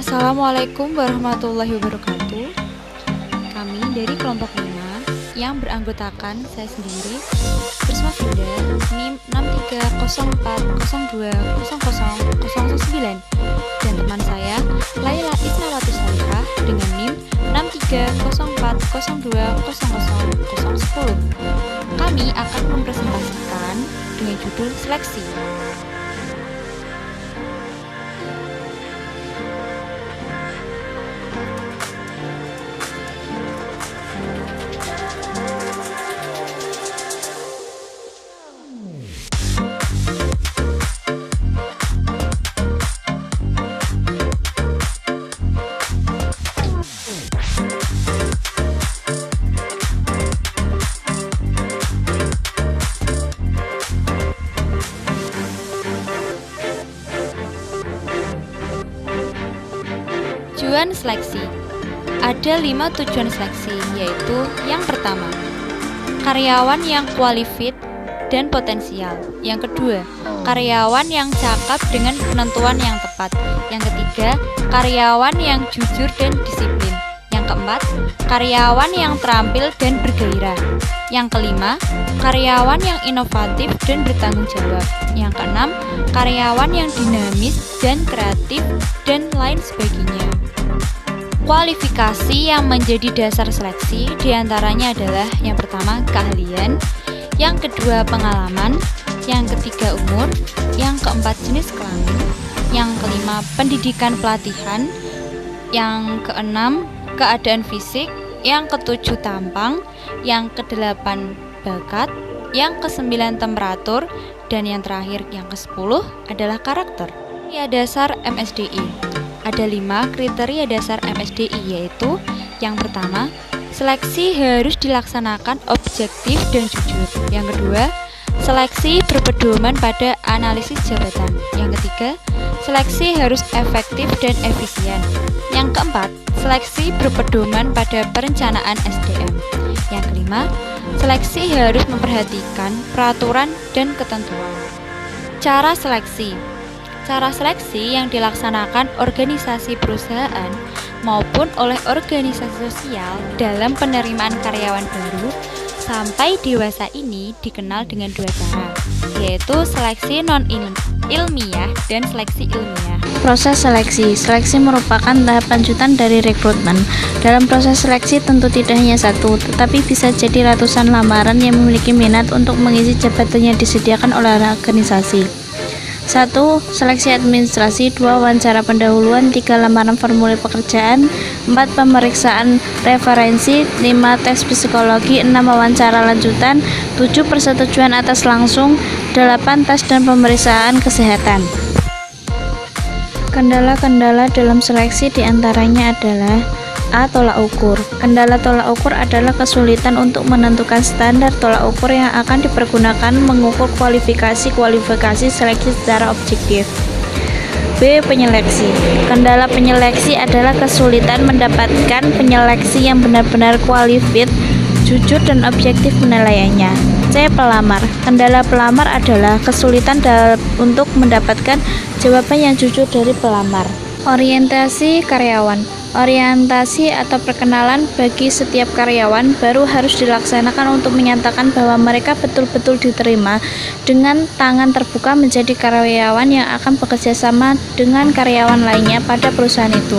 Assalamualaikum warahmatullahi wabarakatuh. Kami dari kelompok 5 yang beranggotakan saya sendiri, Prisma Funda, NIM 6304020009, dan teman saya, Laila Isnawati Salihah dengan NIM 6304020010. Kami akan mempresentasikan dengan judul seleksi. Tujuan seleksi. Ada 5 tujuan seleksi, yaitu yang pertama, karyawan yang qualified dan potensial. Yang kedua, karyawan yang cakap dengan penentuan yang tepat. Yang ketiga, karyawan yang jujur dan disiplin. Yang keempat, karyawan yang terampil dan bergairah. Yang kelima, karyawan yang inovatif dan bertanggung jawab. Yang keenam, karyawan yang dinamis dan kreatif dan lain sebagainya. Kualifikasi yang menjadi dasar seleksi diantaranya adalah yang pertama keahlian, yang kedua pengalaman, yang ketiga umur, yang keempat jenis kelamin, yang kelima pendidikan pelatihan, yang keenam keadaan fisik, yang ketujuh tampang, yang kedelapan bakat, yang kesembilan temperatur, dan yang terakhir yang ke-10 adalah karakter. Kriteria dasar MSDI. Ada 5 kriteria dasar MSDI, yaitu yang pertama, seleksi harus dilaksanakan objektif dan jujur. Yang kedua, seleksi berpedoman pada analisis jabatan. Yang ketiga, seleksi harus efektif dan efisien. Yang keempat, seleksi berpedoman pada perencanaan SDM. Yang kelima, seleksi harus memperhatikan peraturan dan ketentuan. Cara seleksi. Cara seleksi yang dilaksanakan organisasi perusahaan maupun oleh organisasi sosial dalam penerimaan karyawan baru sampai dewasa ini dikenal dengan 2 cara, yaitu seleksi non-ilmiah dan seleksi ilmiah. Proses seleksi. Seleksi merupakan tahap lanjutan dari rekrutmen. Dalam proses seleksi tentu tidak hanya satu, tetapi bisa jadi ratusan lamaran yang memiliki minat untuk mengisi jabatan yang disediakan oleh organisasi. 1. Seleksi administrasi. 2. Wawancara pendahuluan. 3. Lamaran formulir pekerjaan. 4. Pemeriksaan referensi. 5. Tes psikologi. 6. Wawancara lanjutan. 7. Persetujuan atas langsung. 8. Tes dan pemeriksaan kesehatan. Kendala-kendala dalam seleksi diantaranya adalah A. Tolak ukur. Kendala tolak ukur adalah kesulitan untuk menentukan standar tolak ukur yang akan dipergunakan mengukur kualifikasi seleksi secara objektif. B. Penyeleksi. Kendala penyeleksi adalah kesulitan mendapatkan penyeleksi yang benar-benar qualified, jujur dan objektif penilaiannya. C. Pelamar. Kendala pelamar adalah kesulitan untuk mendapatkan jawaban yang jujur dari pelamar. Orientasi karyawan. Orientasi atau perkenalan bagi setiap karyawan baru harus dilaksanakan untuk menyatakan bahwa mereka betul-betul diterima dengan tangan terbuka menjadi karyawan yang akan bekerja sama dengan karyawan lainnya pada perusahaan itu.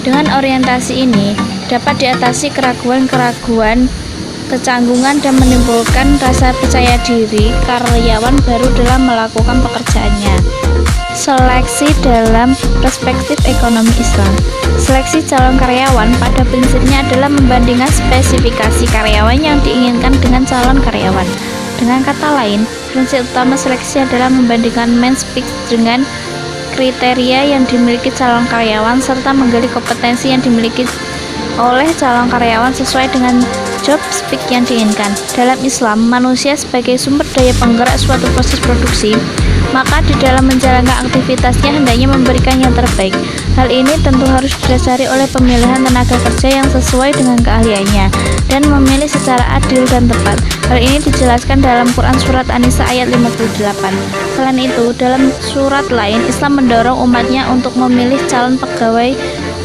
Dengan orientasi ini dapat diatasi keraguan-keraguan, kecanggungan dan menimbulkan rasa percaya diri karyawan baru dalam melakukan pekerjaannya. Seleksi dalam perspektif ekonomi Islam. Seleksi calon karyawan pada prinsipnya adalah membandingkan spesifikasi karyawan yang diinginkan dengan calon karyawan. Dengan kata lain, prinsip utama seleksi adalah membandingkan men-spec dengan kriteria yang dimiliki calon karyawan serta menggali kompetensi yang dimiliki oleh calon karyawan sesuai dengan job spec yang diinginkan. Dalam Islam, manusia sebagai sumber daya penggerak suatu proses produksi, maka di dalam menjalankan aktivitasnya hendaknya memberikan yang terbaik. Hal ini tentu harus didasari oleh pemilihan tenaga kerja yang sesuai dengan keahliannya dan memilih secara adil dan tepat. Hal ini dijelaskan dalam Quran Surat An-Nisa ayat 58. Selain itu, dalam surat lain, Islam mendorong umatnya untuk memilih calon pegawai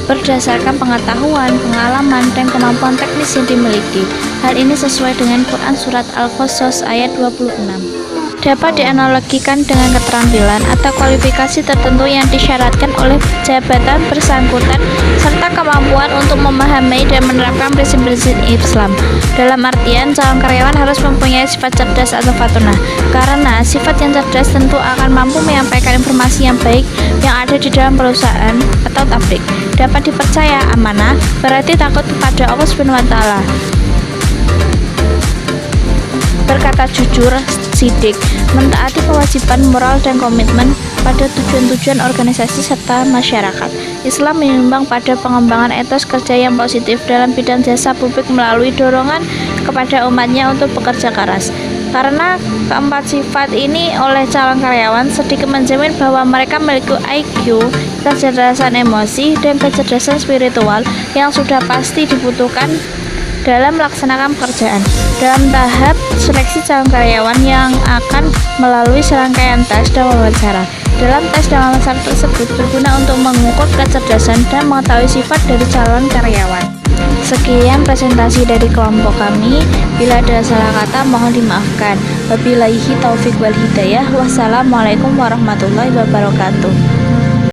berdasarkan pengetahuan, pengalaman, dan kemampuan teknis yang dimiliki. Hal ini sesuai dengan Quran Surat Al-Qasas ayat 26. Dapat dianalogikan dengan keterampilan atau kualifikasi tertentu yang disyaratkan oleh jabatan bersangkutan serta kemampuan untuk memahami dan menerapkan prinsip-prinsip Islam. Dalam artian, calon karyawan harus mempunyai sifat cerdas atau fatonah, karena sifat yang cerdas tentu akan mampu menyampaikan informasi yang baik yang ada di dalam perusahaan atau pabrik. Dapat dipercaya amanah berarti takut kepada Allah SWT. Berkata jujur, sidik, mentaati kewajiban moral dan komitmen pada tujuan-tujuan organisasi serta masyarakat. Islam menyumbang pada pengembangan etos kerja yang positif dalam bidang jasa publik melalui dorongan kepada umatnya untuk bekerja keras. Karena keempat sifat ini oleh calon karyawan sedikit menjamin bahwa mereka memiliki IQ, kecerdasan emosi, dan kecerdasan spiritual yang sudah pasti dibutuhkan dalam melaksanakan pekerjaan. Dalam tahap seleksi calon karyawan yang akan melalui serangkaian tes dan wawancara. Dalam tes dan wawancara tersebut berguna untuk mengukur kecerdasan dan mengetahui sifat dari calon karyawan. Sekian presentasi dari kelompok kami. Bila ada salah kata mohon dimaafkan. Wabillahi taufik wal hidayah. Wassalamualaikum warahmatullahi wabarakatuh.